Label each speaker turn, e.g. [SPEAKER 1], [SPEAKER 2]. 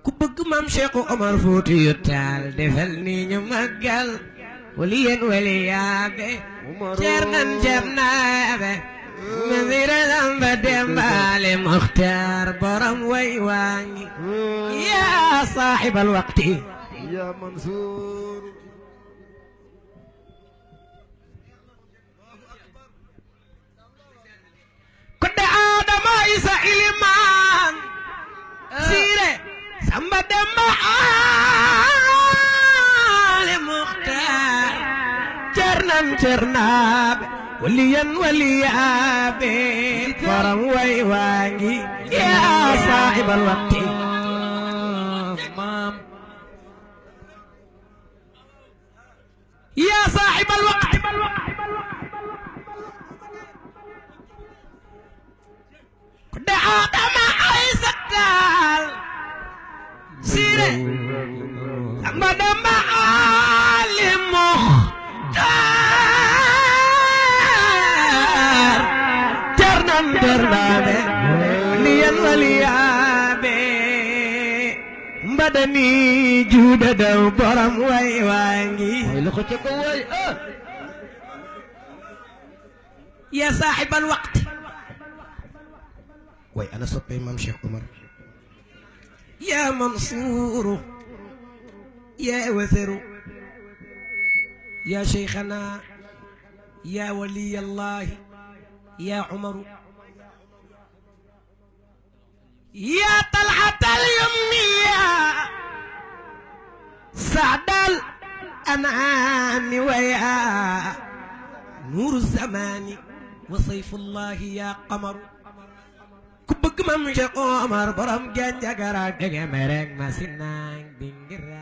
[SPEAKER 1] ku bëgg maam Cheikh Omar Foutiyou Tall defal ni ñu màggal waliyen waliyaabe cernan jernaabe madiranam ba dembaale Muxtaar borom way waangi yaa saaxibal waqti
[SPEAKER 2] yaa Mansuur
[SPEAKER 1] kodde Adama Isa Ilimaan siire samba demba aale Muxtaar cernan cernaabe waliyan waliyaabe borom way waangi yaa saaxibal waqti maam yaa saaxibal waqti kodde Adama Isa Tall siire samba demba aale Muxtaar cernan cernaabe waliyan waliyaabe mbadani juuda daw borom way waangi
[SPEAKER 2] loxo ca ko way
[SPEAKER 1] yaa saaxibal waqti way ana soppee maam Cheikh Omar yaa Mansuuru yaa wasaru yaa Cheikhana yaa waliyallaahi yaa Umaru yaa Talhatal yumniya saadal anaami wa yaa nuuru zamaani wa sayfullaahi yaa qamaru ku bëgg maam Cheikh Omar borom Gandiagara dege mereng masinang dingira